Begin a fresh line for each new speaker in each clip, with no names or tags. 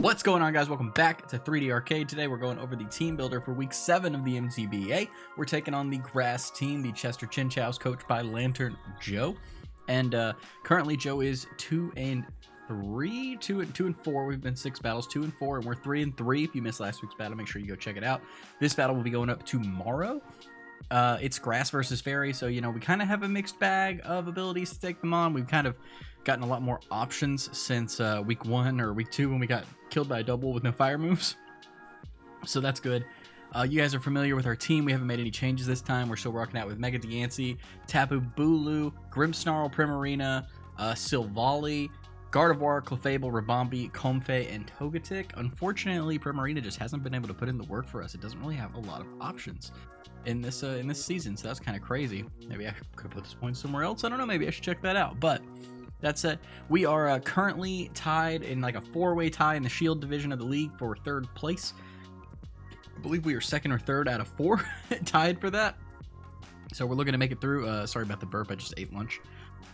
What's going on, guys? Welcome back to 3D Arcade. Today we're going over the team builder for week 7 of the MTBA. We're taking on the grass team, the Chester Chinchows, coached by Lanturn Joe. And currently Joe is 2 and 4. We've been 6 battles, 2 and 4, and we're 3 and 3. If you missed last week's battle, make sure you go check it out. This battle will be going up tomorrow. It's grass versus fairy, so, you know, we kind of have a mixed bag of abilities to take them on. We've kind of gotten a lot more options since week 1 or week 2 when we got killed by a double with no fire moves. So that's good. You guys are familiar with our team. We haven't made any changes this time. We're still rocking out with Mega Venusaur, Tapu Bulu, Grimsnarl, Primarina, Sylvari, Gardevoir, Clefable, Rabombi, Comfey, and Togetic. Unfortunately, Primarina just hasn't been able to put in the work for us. It doesn't really have a lot of options in this season, so that's kind of crazy. Maybe I could put this point somewhere else. I don't know. Maybe I should check that out. But that's it. We are currently tied in like a 4-way tie in the Shield division of the league for 3rd place. I believe we are 2nd or 3rd out of 4 tied for that. So we're looking to make it through. Sorry about the burp. I just ate lunch.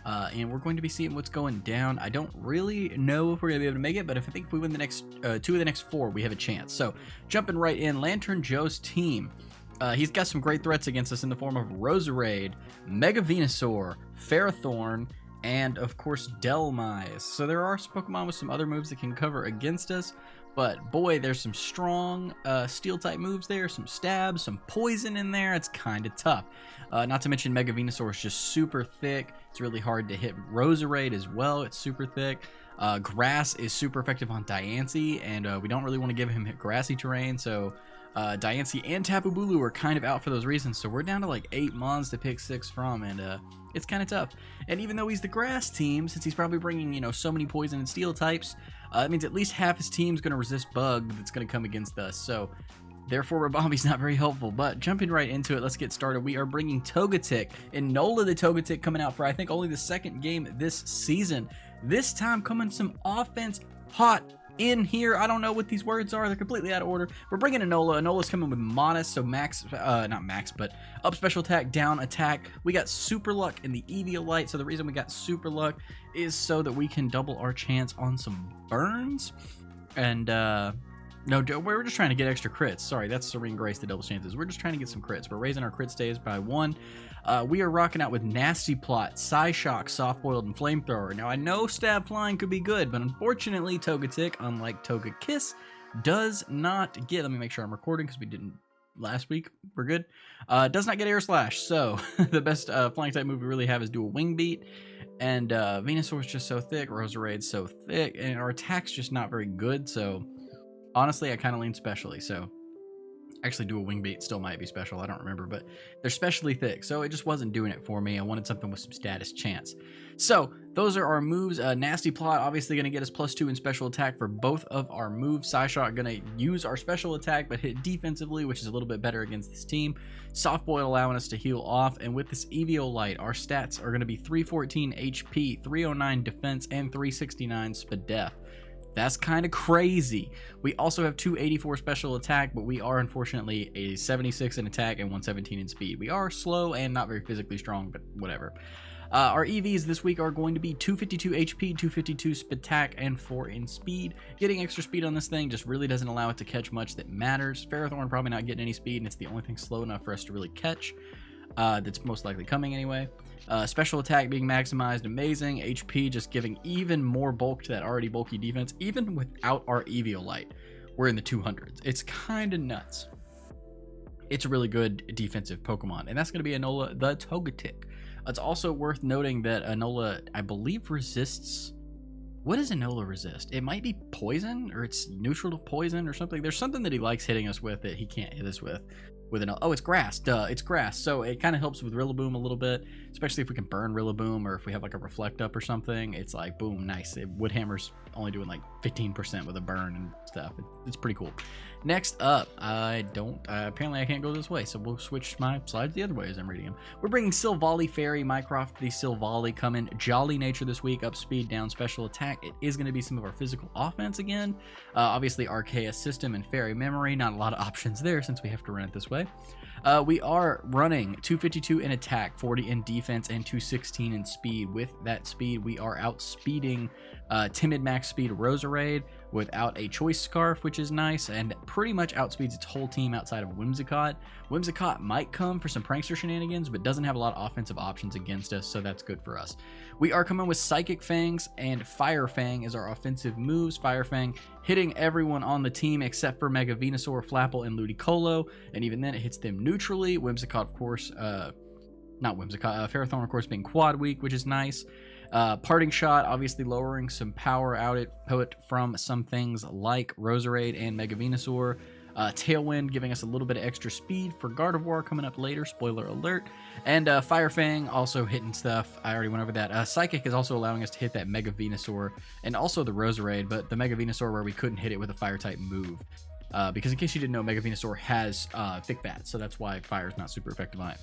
And we're going to be seeing what's going down. I don't really know if we're going to be able to make it, but I think if we win the next 2 of the next 4, we have a chance. So jumping right in, Lanturn Joe's team. He's got some great threats against us in the form of Roserade, Mega Venusaur, Ferrothorn, and of course Delmise. So there are some Pokemon with some other moves that can cover against us, but boy, there's some strong steel type moves there, some stabs, some poison in there. It's kind of tough. Not to mention Mega Venusaur is just super thick. It's really hard to hit Roserade as well. It's super thick. Grass is super effective on Diancie, and we don't really want to give him grassy terrain, so Diancie and Tapu Bulu are kind of out for those reasons, so we're down to like 8 mons to pick 6 from, and it's kind of tough. And even though he's the grass team, since he's probably bringing, you know, so many poison and steel types, that means at least half his team's going to resist bug that's going to come against us, so therefore Rabombi's not very helpful. But jumping right into it, let's get started. We are bringing Togetic, and Nola the Togetic coming out for I think only the 2nd game this season. This time coming some offense hot in here. I don't know what these words are. They're completely out of order. We're bringing Enola. Enola's coming with Modest, so max, not max, but up special attack, down attack. We got Super Luck in the Eviolite, so the reason we got Super Luck is so that we can double our chance on some burns. And, no, we're just trying to get extra crits. Sorry, that's Serene Grace, the double chances. We're just trying to get some crits. We're raising our crit stays by 1. We are rocking out with Nasty Plot, Psyshock, Soft Boiled, and Flamethrower. Now, I know Stab Flying could be good, but unfortunately, Togetic, unlike Togekiss, does not get... Let me make sure I'm recording because we didn't last week. We're good. Does not get Air Slash, so the best flying type move we really have is do a Wing Beat. And Venusaur's just so thick, Roserade's so thick, and our attack's just not very good, so honestly, I kind of lean specially, so actually do a Wing Beat still might be special, I don't remember, but they're specially thick, so it just wasn't doing it for me. I wanted something with some status chance. So those are our moves. Nasty Plot obviously going to get us +2 in special attack for both of our moves. Psyshock going to use our special attack but hit defensively, which is a little bit better against this team. Soft Boil allowing us to heal off, and with this Eviolite, our stats are going to be 314 HP, 309 defense, and 369 SPDEF. That's kind of crazy. We also have 284 special attack, but we are unfortunately a 76 in attack and 117 in speed. We are slow and not very physically strong, but whatever. Our EVs this week are going to be 252 HP, 252 SPDAC, and 4 in speed. Getting extra speed on this thing just really doesn't allow it to catch much that matters. Ferrothorn probably not getting any speed, and it's the only thing slow enough for us to really catch. That's most likely coming anyway. Special attack being maximized, amazing. HP just giving even more bulk to that already bulky defense, even without our Eviolite. We're in the 200s. It's kind of nuts. It's a really good defensive Pokemon, and that's going to be Enola the Togetic. It's also worth noting that Enola, I believe, resists... What does Enola resist? It might be poison, or it's neutral to poison or something. There's something that he likes hitting us with that he can't hit us with Enola. Oh, it's grass. Duh, it's grass. So it kind of helps with Rillaboom a little bit, especially if we can burn Rillaboom, or if we have like a Reflect Up or something. It's like, boom, nice. Woodhammer's only doing like 15% with a burn and stuff. It's pretty cool. Next up, apparently I can't go this way, so we'll switch my slides the other way as I'm reading them. We're bringing Sylvari Fairy, Mycroft, the Sylvari coming. Jolly Nature this week, up speed, down special attack. It is going to be some of our physical offense again. Obviously, Archaea System and Fairy Memory, not a lot of options there since we have to run it this way. We are running 252 in attack, 40 in defense, and 216 in speed. With that speed, we are outspeeding Timid Max Speed Roserade. without a choice scarf, which is nice, and pretty much outspeeds its whole team outside of Whimsicott. Whimsicott might come for some prankster shenanigans, but doesn't have a lot of offensive options against us, so that's good for us. We are coming with Psychic Fangs, and Fire Fang is our offensive moves. Fire Fang hitting everyone on the team except for Mega Venusaur, Flapple, and Ludicolo, and even then it hits them neutrally. Whimsicott, of course, not Whimsicott, Ferrothorn, of course, being quad weak, which is nice. Parting Shot, obviously lowering some power output from some things like Roserade and Mega Venusaur. Tailwind giving us a little bit of extra speed for Gardevoir coming up later, spoiler alert. And Fire Fang also hitting stuff. I already went over that. Psychic is also allowing us to hit that Mega Venusaur and also the Roserade, but the Mega Venusaur where we couldn't hit it with a fire type move. Because in case you didn't know, Mega Venusaur has thick bats, so that's why fire is not super effective on it.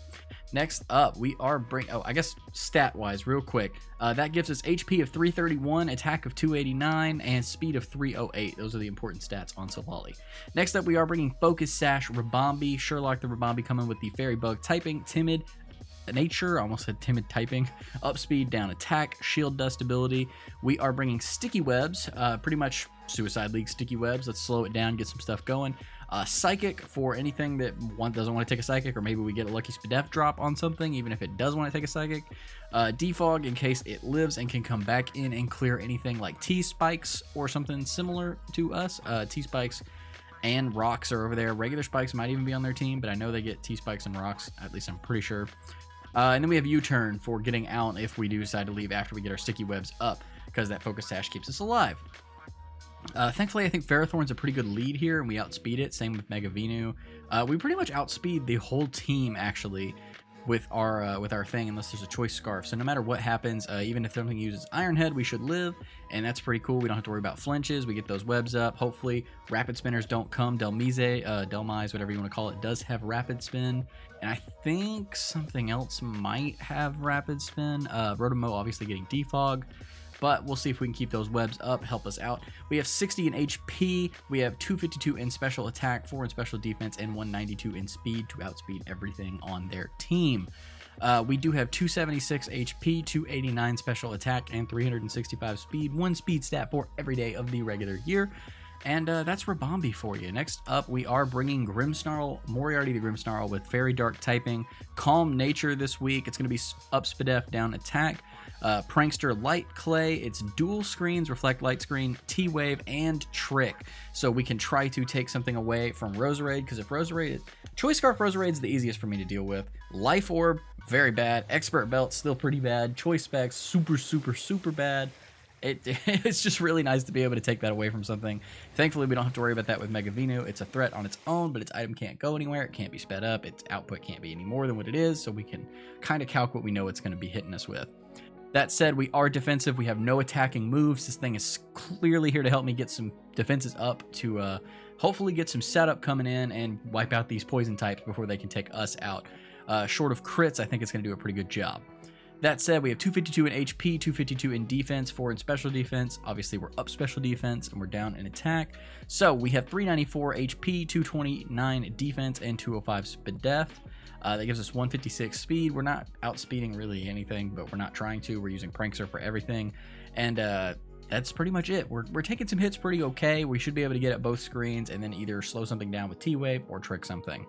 Next up, we are I guess stat-wise, real quick, that gives us HP of 331, attack of 289, and speed of 308. Those are the important stats on Sylvari. Next up, we are bringing Focus Sash, Rabombi, Sherlock the Rabombi coming with the Fairy Bug typing, Timid Nature, almost said Timid Typing, up speed, down attack, Shield Dust ability. We are bringing Sticky Webs, pretty much Suicide League Sticky Webs. Let's slow it down, get some stuff going. Psychic for anything that doesn't want to take a Psychic, or maybe we get a Lucky Spadef drop on something, even if it does want to take a Psychic. Defog in case it lives and can come back in and clear anything like T-Spikes or something similar to us. T-Spikes and Rocks are over there. Regular Spikes might even be on their team, but I know they get T-Spikes and Rocks, at least I'm pretty sure. And then we have U-Turn for getting out if we do decide to leave after we get our Sticky Webs up, because that Focus Sash keeps us alive. Thankfully, I think Ferrothorn's a pretty good lead here, and we outspeed it. Same with Mega Venu. We pretty much outspeed the whole team, actually, with our thing, unless there's a choice scarf. So no matter what happens, even if something uses Iron Head, we should live, and that's pretty cool. We don't have to worry about flinches. We get those webs up. Hopefully, Rapid Spinners don't come. Delmise, whatever you want to call it, does have Rapid Spin, and I think something else might have Rapid Spin. Rotomo obviously getting Defog, but we'll see if we can keep those webs up, help us out. We have 60 in HP, we have 252 in special attack, 4 in special defense, and 192 in speed to outspeed everything on their team. We do have 276 HP, 289 special attack, and 365 speed, 1 speed stat for every day of the regular year. And that's Rabombi for you. Next up, we are bringing Grimsnarl, Moriarty the Grimsnarl with Fairy Dark typing, Calm Nature this week. It's going to be up Spadef, down attack. Prankster Light Clay, it's dual screens, Reflect Light Screen, T-Wave, and Trick. So we can try to take something away from Roserade, because if Roserade, Choice Scarf Roserade is the easiest for me to deal with. Life Orb, very bad. Expert Belt, still pretty bad. Choice Specs, super, super, super bad. It's just really nice to be able to take that away from something. Thankfully, we don't have to worry about that with Mega Venu. It's a threat on its own, but its item can't go anywhere. It can't be sped up. Its output can't be any more than what it is, so we can kind of calc what we know it's going to be hitting us with. That said, we are defensive. We have no attacking moves. This thing is clearly here to help me get some defenses up to hopefully get some setup coming in and wipe out these poison types before they can take us out. Short of crits, I think it's going to do a pretty good job. That said, we have 252 in HP, 252 in defense, 4 in special defense. Obviously, we're up special defense, and we're down in attack. So we have 394 HP, 229 defense, and 205 Spadef. That gives us 156 speed. We're not outspeeding really anything, but we're not trying to. We're using Prankster for everything. And that's pretty much it. We're taking some hits pretty okay. We should be able to get at both screens and then either slow something down with T-Wave or trick something.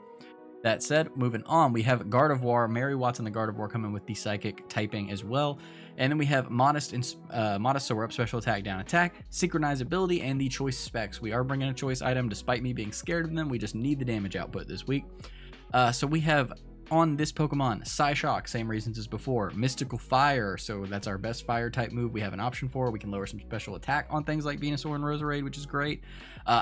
That said, moving on, we have Gardevoir, Mary Watson the Gardevoir coming with the Psychic typing as well. And then we have Modest, so we're up special attack, down attack, Synchronize ability, and the choice specs. We are bringing a choice item despite me being scared of them. We just need the damage output this week. So we have on this Pokemon, Psyshock, same reasons as before. Mystical Fire, so that's our best fire type move we have an option for. We can lower some special attack on things like Venusaur and Roserade, which is great.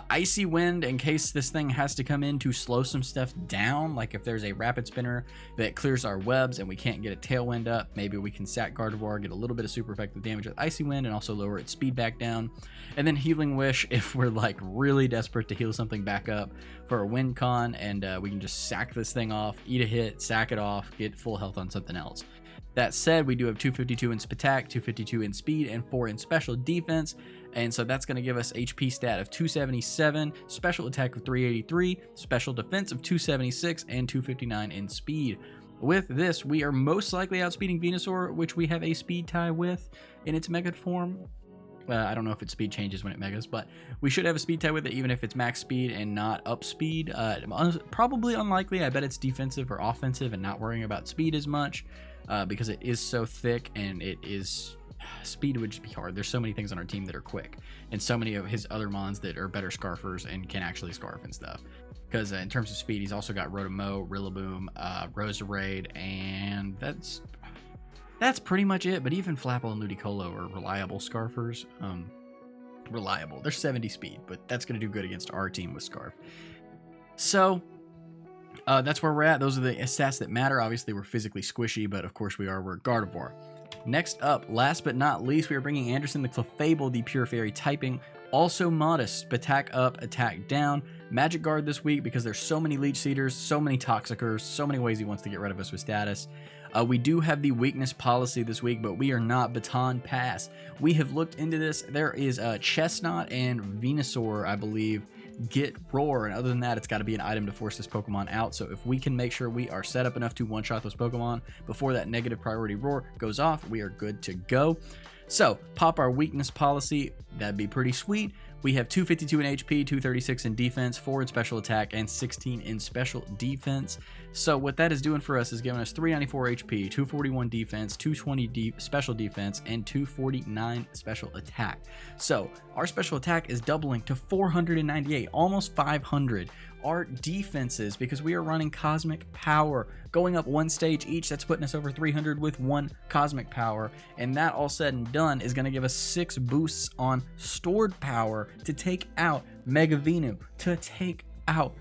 Icy Wind, in case this thing has to come in to slow some stuff down, like if there's a Rapid Spinner that clears our webs and we can't get a Tailwind up, maybe we can sack Gardevoir, get a little bit of super effective damage with Icy Wind, and also lower its speed back down. And then Healing Wish, if we're like really desperate to heal something back up for a win con, and we can just sack this thing off, eat a hit, sack it off, get full health on something else. That said, we do have 252 in Spatak, 252 in speed, and 4 in special defense, and so that's going to give us HP stat of 277, special attack of 383, special defense of 276, and 259 in speed. With this, we are most likely outspeeding Venusaur, which we have a speed tie with in its mega form. I don't know if its speed changes when it megas, but we should have a speed type with it, even if it's max speed and not up speed. Probably unlikely. I bet it's defensive or offensive and not worrying about speed as much because it is so thick, and it is... Speed would just be hard. There's so many things on our team that are quick, and so many of his other mons that are better scarfers and can actually scarf and stuff. Because in terms of speed, he's also got Rotom, Rillaboom, Roserade, and that's pretty much it. But even Flapple and Ludicolo are reliable scarfers. Reliable. They're 70 speed, but that's going to do good against our team with Scarf. So that's where we're at. Those are the stats that matter. Obviously, we're physically squishy, but of course we're Gardevoir. Next up, last but not least, we are bringing Anderson the Clefable, the Pure Fairy typing. Also modest, attack up, attack down. Magic Guard this week because there's so many Leech Seeders, so many Toxicers, so many ways he wants to get rid of us with status. We do have the weakness policy this week, but we are not Baton Pass. We have looked into this. There is Chestnut and Venusaur, I believe, get Roar, and other than that, it's got to be an item to force this Pokemon out. So if we can make sure we are set up enough to one-shot those Pokemon before that negative priority Roar goes off, we are good to go. So pop our weakness policy. That'd be pretty sweet. We have 252 in HP, 236 in defense, 4 in special attack, and 16 in special defense. So what that is doing for us is giving us 394 HP, 241 defense, 220 special defense, and 249 special attack. So our special attack is doubling to 498, almost 500. Our defenses, because we are running Cosmic Power, going up one stage each, that's putting us over 300 with 1 Cosmic Power. And that all said and done is going to give us 6 boosts on stored power to take out Mega Venusaur, to take out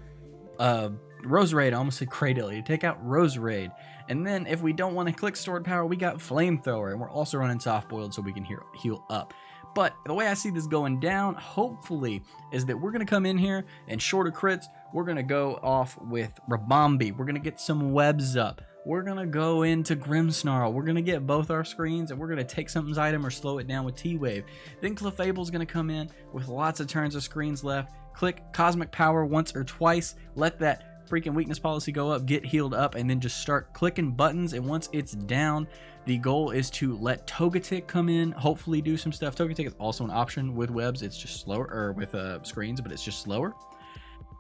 Roserade. I almost said Cradily, to take out Roserade. And then if we don't want to click stored power, we got Flamethrower, and we're also running Soft Boiled so we can heal up. But the way I see this going down, hopefully, is that we're going to come in here and short of crits, we're going to go off with Rabombi. We're going to get some webs up. We're going to go into Grimsnarl. We're going to get both our screens, and we're going to take something's item or slow it down with T-Wave. Then Clefable's going to come in with lots of turns of screens left. Click Cosmic Power once or twice. Let that freaking weakness policy go up, get healed up, and then just start clicking buttons. And once it's down, the goal is to let Togetic come in, hopefully do some stuff. Togetic is also an option with webs. It's just slower, or with screens, but it's just slower.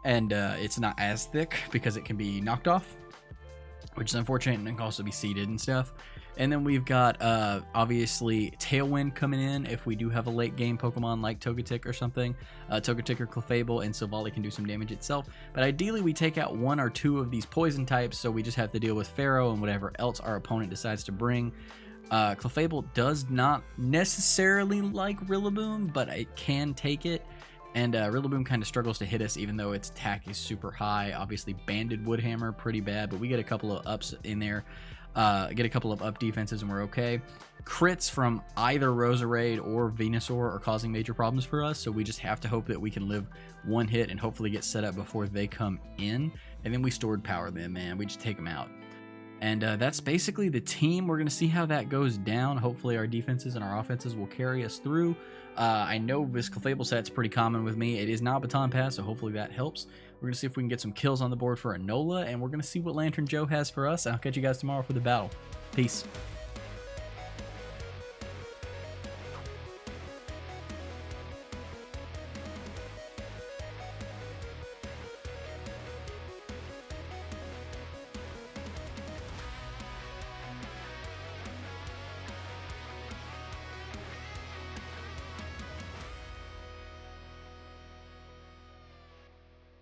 And it's not as thick because it can be knocked off, which is unfortunate, and it can also be seeded and stuff. And then we've got, obviously, Tailwind coming in if we do have a late game Pokemon like Togetic or something. Togetic or Clefable, and Sylvari can do some damage itself. But ideally, we take out 1 or 2 of these poison types, so we just have to deal with Pharaoh and whatever else our opponent decides to bring. Clefable does not necessarily like Rillaboom, but it can take it. And Rillaboom kind of struggles to hit us, even though its attack is super high. Obviously, Banded Woodhammer, pretty bad, but we get a couple of ups in there. Get a couple of up defenses, and we're okay. Crits from either Roserade or Venusaur are causing major problems for us, so we just have to hope that we can live 1 hit and hopefully get set up before they come in. And then we stored power them, man. We just take them out. And that's basically the team. We're going to see how that goes down. Hopefully our defenses and our offenses will carry us through. I know this Clefable set's pretty common with me. It is not Baton Pass, so hopefully that helps. We're going to see if we can get some kills on the board for Enola, and we're going to see what Lanturn Joe has for us. I'll catch you guys tomorrow for the battle. Peace.